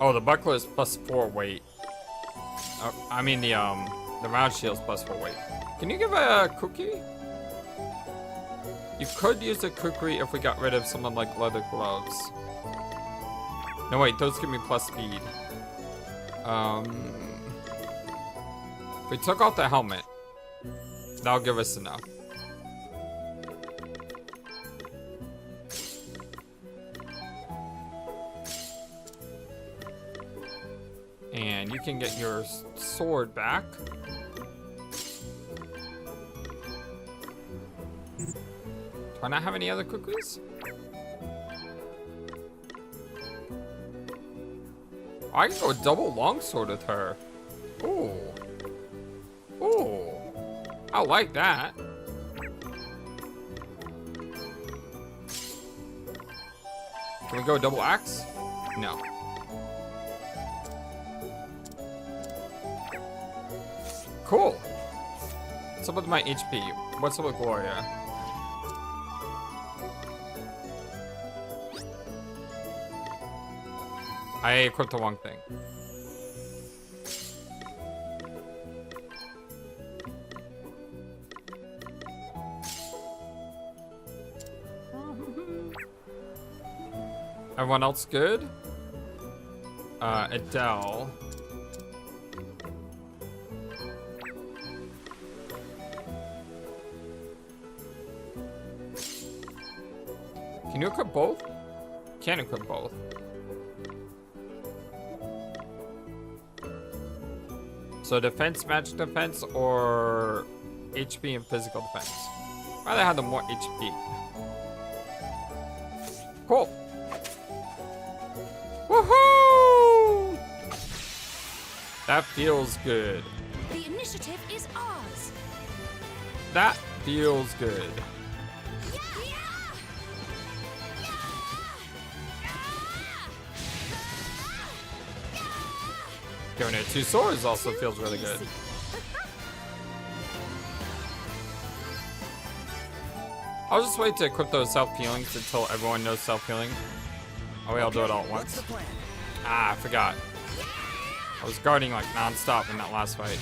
Oh, the buckler is +4 weight. I mean the round shield's +4 weight. Can you give a cookie? You could use a cookie if we got rid of someone like leather gloves. No, wait, those give me plus speed. If we took off the helmet, that'll give us enough. And you can get your sword back. Do I not have any other cookies? I can go double longsword with her. Ooh. Ooh. I like that. Can we go double axe? No. Cool. What's up with my HP? What's up with Gloria? I equipped the wrong thing. Everyone else good? Adele. Can you equip both? Can't equip both. So defense, magic defense, or HP and physical defense? I'd rather have the more HP. Cool. Woohoo! That feels good. The initiative is ours. That feels good. Giving it 2 swords also feels really good. I'll just wait to equip those self-healings until everyone knows self-healing. Oh, wait, I'll do it all at once. Ah, I forgot. I was guarding like non-stop in that last fight.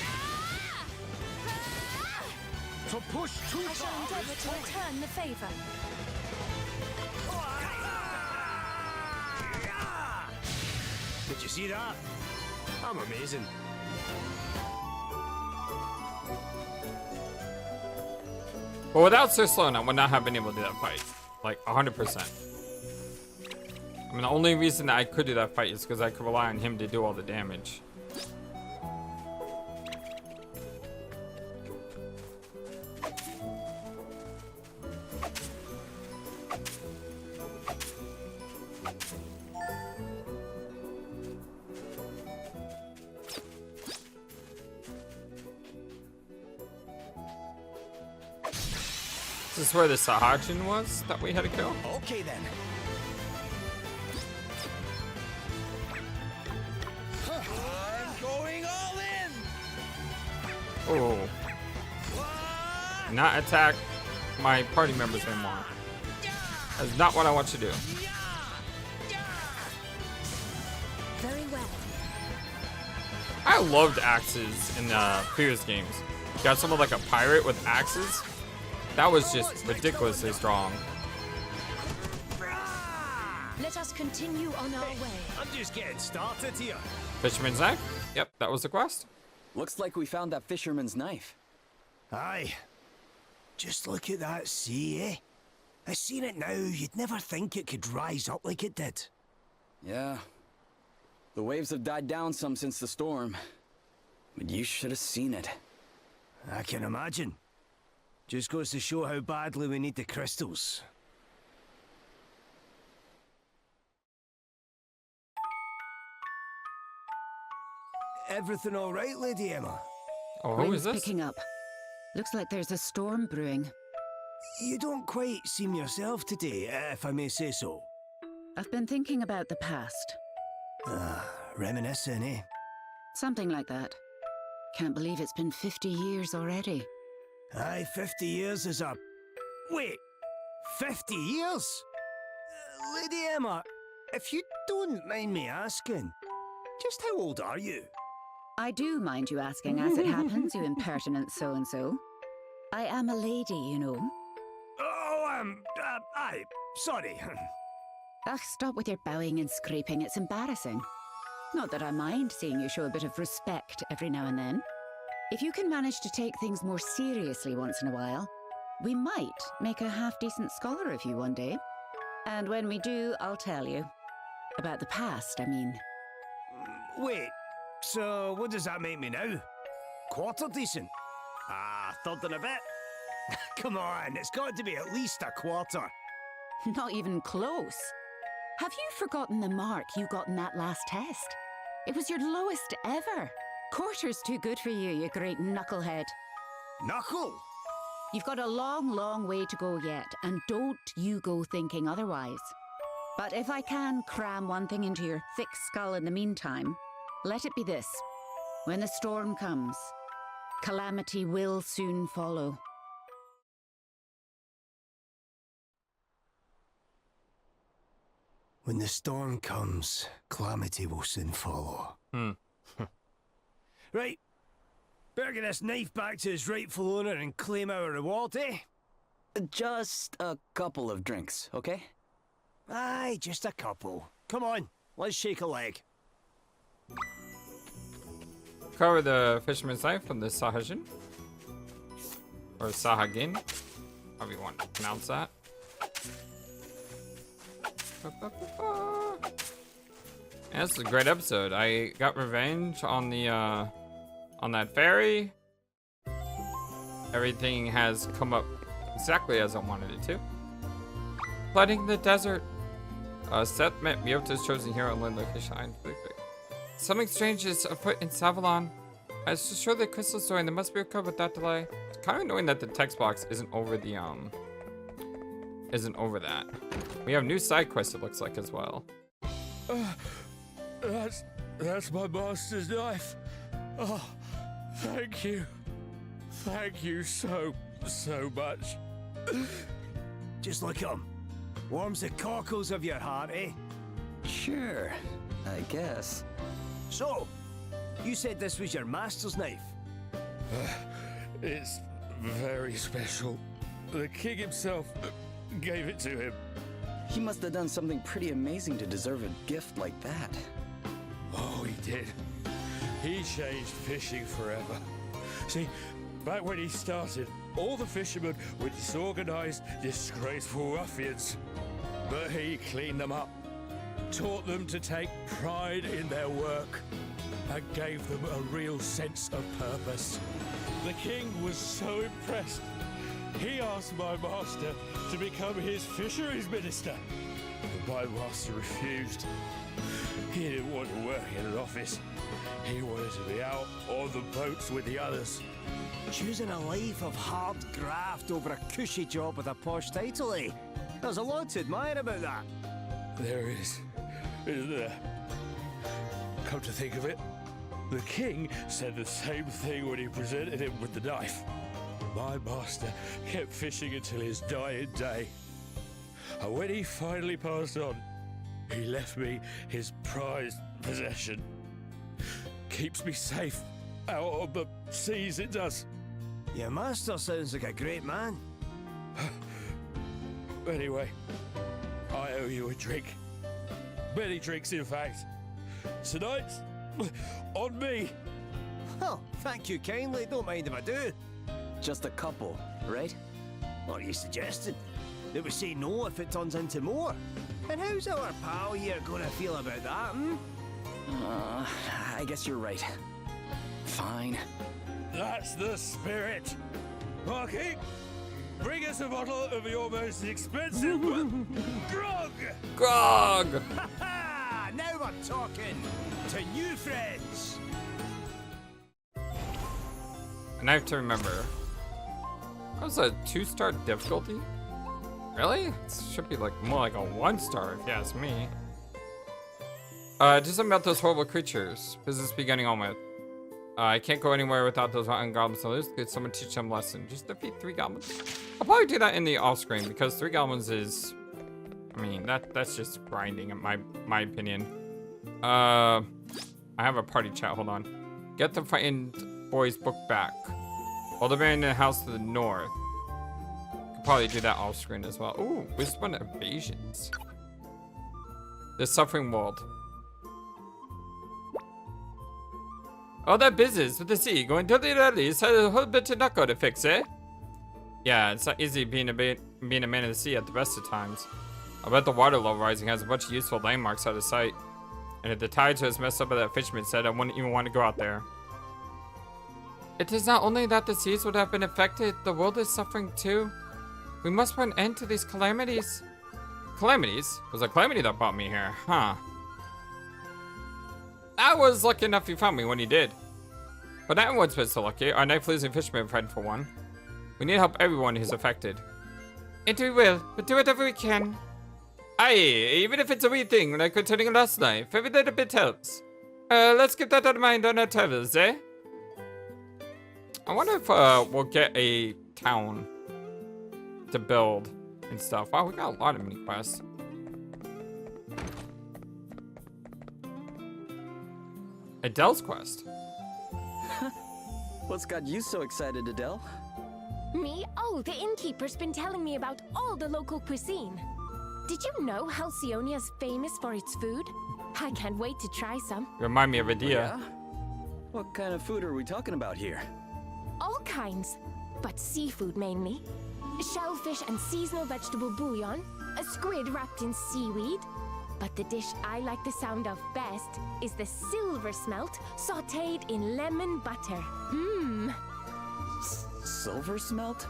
So push too I shall endeavor to return the favor. Did you see that? I'm amazing. But without Sir Sloan, I would not have been able to do that fight. Like, 100%. I mean, the only reason that I could do that fight is because I could rely on him to do all the damage. This is where the Sahajin was that we had to kill? Okay then. I'm going all in. Oh. Not attack my party members anymore. That's not what I want you to do. Very well. I loved axes in previous games. Got someone like a pirate with axes. That was just ridiculously strong. Let us continue on our way. I'm just getting started here. Fisherman's knife? Yep, that was the quest. Looks like we found that fisherman's knife. Aye. Just look at that sea, eh? I seen it now. You'd never think it could rise up like it did. Yeah. The waves have died down some since the storm. But you should have seen it. I can imagine. Just goes to show how badly we need the crystals. Everything all right, Lady Emma? Oh, who is this? Picking up. Looks like there's a storm brewing. You don't quite seem yourself today, if I may say so. I've been thinking about the past. Reminiscing, eh? Something like that. Can't believe it's been 50 years already. Aye, 50 years is a... Wait! 50 years? Lady Emma, if you don't mind me asking, just how old are you? I do mind you asking as it happens, you impertinent so-and-so. I am a lady, you know. Oh, aye, sorry. Ugh, stop with your bowing and scraping, it's embarrassing. Not that I mind seeing you show a bit of respect every now and then. If you can manage to take things more seriously once in a while, we might make a half-decent scholar of you one day. And when we do, I'll tell you. About the past, I mean. Wait, so what does that make me now? Quarter decent? Third and a bit? Come on, it's got to be at least a quarter. Not even close. Have you forgotten the mark you got in that last test? It was your lowest ever. Quarter's too good for you, you great knucklehead. Knuckle? You've got a long, long way to go yet, and don't you go thinking otherwise. But if I can cram one thing into your thick skull in the meantime, let it be this. When the storm comes, calamity will soon follow. When the storm comes, calamity will soon follow. Right. Better get this knife back to its rightful owner and claim our reward, eh? Just a couple of drinks, okay? Aye, just a couple. Come on, let's shake a leg. Cover the fisherman's knife from the Sahajin. Or Sahagin. However you want to pronounce that. Yeah, this is a great episode. I got revenge on the on that fairy. Everything has come up exactly as I wanted it to. Flooding the desert. Seth met Myota's chosen hero and land location. Something strange is afoot in Savalon. As to show the crystal story, there must be a code without delay. It's kind of annoying that the text box isn't over the isn't over that. We have new side quests, it looks like, as well. That's my master's knife. Oh, thank you. Thank you so much. Just look at him. Warms the cockles of your heart, eh? Sure, I guess. So, you said this was your master's knife? It's very special. The king himself gave it to him. He must have done something pretty amazing to deserve a gift like that. Oh, he did. He changed fishing forever. See, back when he started, all the fishermen were disorganized, disgraceful ruffians. But he cleaned them up, taught them to take pride in their work, and gave them a real sense of purpose. The king was so impressed, he asked my master to become his fisheries minister. but my master refused. He didn't want to work in an office. He wanted to be out on the boats with the others. Choosing a life of hard graft over a cushy job with a posh title, eh? There's a lot to admire about that. There is, isn't there? Come to think of it, the king said the same thing when he presented him with the knife. My master kept fishing until his dying day. And when he finally passed on, he left me his prized possession. Keeps me safe out on the seas, it does. Your master sounds like a great man. Anyway, I owe you a drink. Many drinks, in fact. Tonight, on me. Oh, thank you kindly. Don't mind if I do. Just a couple, right? What are you suggesting? That we say no if it turns into more? And how's our pal here gonna feel about that, I guess you're right. Fine. That's the spirit. Marky, bring us a bottle of your most expensive grog. Grog! Ha ha! Now we're talking to new friends. And I have to remember, that was a 2-star difficulty? Really? It should be like more like a 1-star if you ask me. Do something about those horrible creatures. Business beginning on with. I can't go anywhere without those rotten goblins to lose. Could someone teach them a lesson? Just defeat 3 goblins. I'll probably do that in the off screen because 3 goblins is, I mean, that's just grinding in my opinion. I have a party chat. Hold on. Get the frightened boys book back. While they're in the house to the north. Could probably do that off screen as well. Ooh, wisdom and evasions. The suffering world. All that business with the sea going totally deadly. It's a whole bit of knuckle to fix, eh? Yeah, it's not easy being a man of the sea at the best of times. I bet the water level rising has a bunch of useful landmarks out of sight. And if the tides are as messed up as that fisherman said, I wouldn't even want to go out there. It is not only that the seas would have been affected, the world is suffering too. We must put an end to these calamities. Calamities? It was a calamity that brought me here, huh? I was lucky enough he found me when he did. But everyone's been so lucky. Our knife-losing fisherman friend for one. We need to help everyone who's affected. And we will, but do whatever we can. Aye, even if it's a wee thing, like returning a lost knife, every little bit helps. Let's keep that in mind on our travels, eh? I wonder if we'll get a town to build and stuff. Wow, we got a lot of mini quests. Adelle's quest. What's got you so excited, Adelle? Me? Oh, the innkeeper's been telling me about all the local cuisine. Did you know Halcyonia's famous for its food? I can't wait to try some. Remind me of Adele. Yeah? What kind of food are we talking about here? All kinds, but seafood mainly. Shellfish and seasonal vegetable bouillon, a squid wrapped in seaweed. But the dish I like the sound of best is the silver smelt sautéed in lemon butter. Mmm. Silver smelt?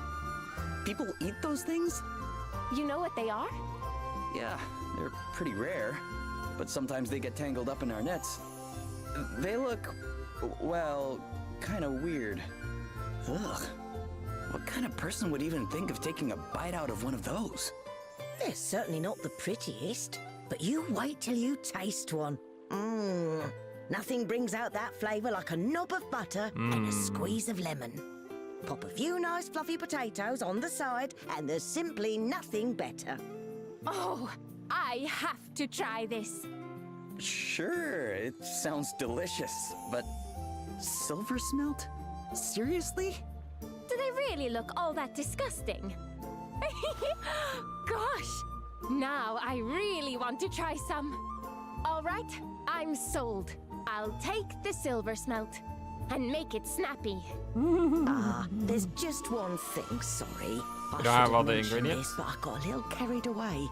People eat those things? You know what they are? Yeah, they're pretty rare, but sometimes they get tangled up in our nets. They look, well, kind of weird. Ugh. What kind of person would even think of taking a bite out of one of those? They're certainly not the prettiest, but you wait till you taste one. Mmm. Nothing brings out that flavour like a knob of butter and a squeeze of lemon. Pop a few nice fluffy potatoes on the side, and there's simply nothing better. Oh, I have to try this. Sure, it sounds delicious, but silver smelt? Seriously? Do they really look all that disgusting? Gosh, now I really want to try some. All right, I'm sold. I'll take the silver smelt and make it snappy. There's just one thing, sorry. I don't have all should the mentioned ingredients? this, but I got a little carried away.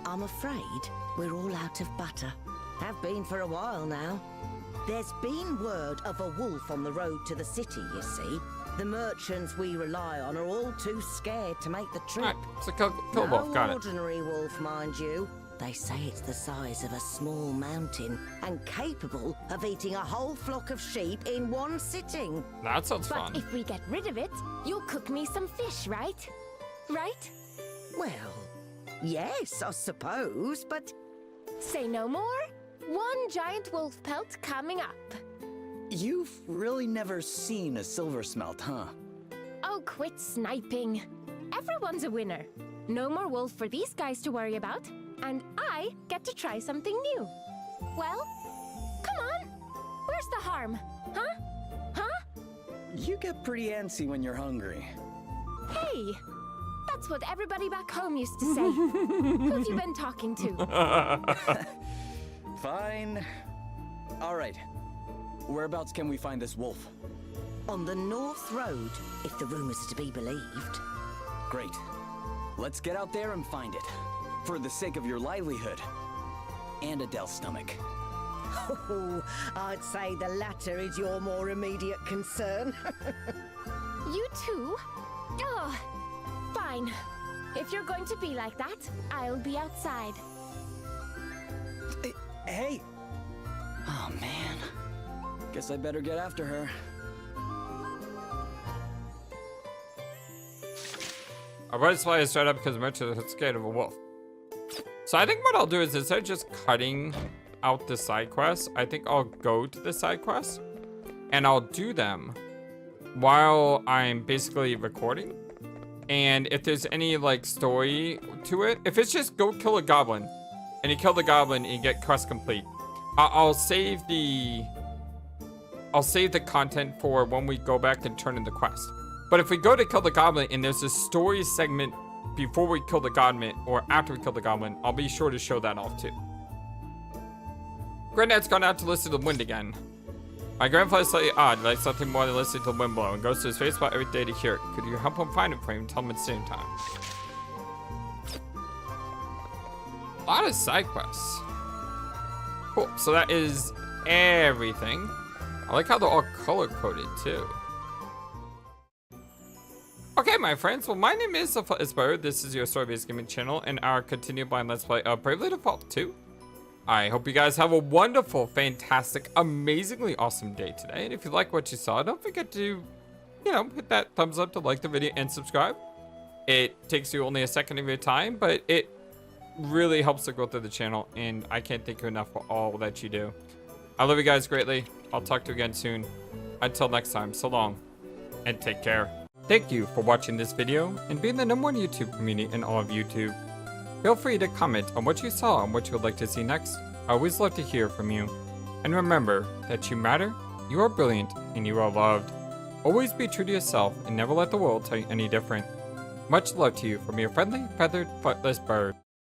I'm afraid we're all out of butter. Have been for a while now. There's been word of a wolf on the road to the city, you see. The merchants we rely on are all too scared to make the trip. Alright, so kill wolf, got No it. ordinary wolf, mind you. They say it's the size of a small mountain and capable of eating a whole flock of sheep in one sitting. That sounds But fun. if we get rid of it, you'll cook me some fish, right? Right? Well, yes, I suppose, but Say no more. One giant wolf pelt coming up. You've really never seen a silver smelt, huh? Oh, quit sniping. Everyone's a winner. No more wolf for these guys to worry about. And I get to try something new. Well, come on. Where's the harm? Huh? Huh? You get pretty antsy when you're hungry. Hey, that's what everybody back home used to say. Who have you been talking to? Fine. All right. Whereabouts can we find this wolf? on the North Road, if the rumors are to be believed. Great. Let's get out there and find it. For the sake of your livelihood. And Adelle's stomach. Oh, I'd say the latter is your more immediate concern. You too? Oh, fine. If you're going to be like that, I'll be outside. Hey! Oh, man. Guess I better get after her. Our brother's fly is straight up because Merchant is scared of a wolf. So I think what I'll do is instead of just cutting out the side quests, I think I'll go to the side quests and I'll do them while I'm basically recording. And if there's any like story to it, if it's just go kill a goblin and you kill the goblin and you get quest complete, I'll save the content for when we go back and turn in the quest. But if we go to kill the goblin and there's a story segment before we kill the goblin or after we kill the goblin, I'll be sure to show that off too. Granddad's gone out to listen to the wind again. My grandfather is slightly odd, like something more than listening to the wind blow, and goes to his favorite spot every day to hear it. Could you help him find it for him and tell him at the same time? A lot of side quests. Cool, so that is everything. I like how they're all color-coded too. Okay, my friends, well, my name is FlightlessBird. This is your story-based gaming channel, and our continued blind let's play of Bravely Default 2. I hope you guys have a wonderful, fantastic, amazingly awesome day today. And if you like what you saw, don't forget to, hit that thumbs up to like the video and subscribe. It takes you only a second of your time, but it really helps the growth of the channel, and I can't thank you enough for all that you do. I love you guys greatly. I'll talk to you again soon. Until next time, so long, and take care. Thank you for watching this video and being the #1 YouTube community in all of YouTube. Feel free to comment on what you saw and what you would like to see next. I always love to hear from you. And remember that you matter, you are brilliant, and you are loved. Always be true to yourself and never let the world tell you any different. Much love to you from your friendly, feathered, flightless bird.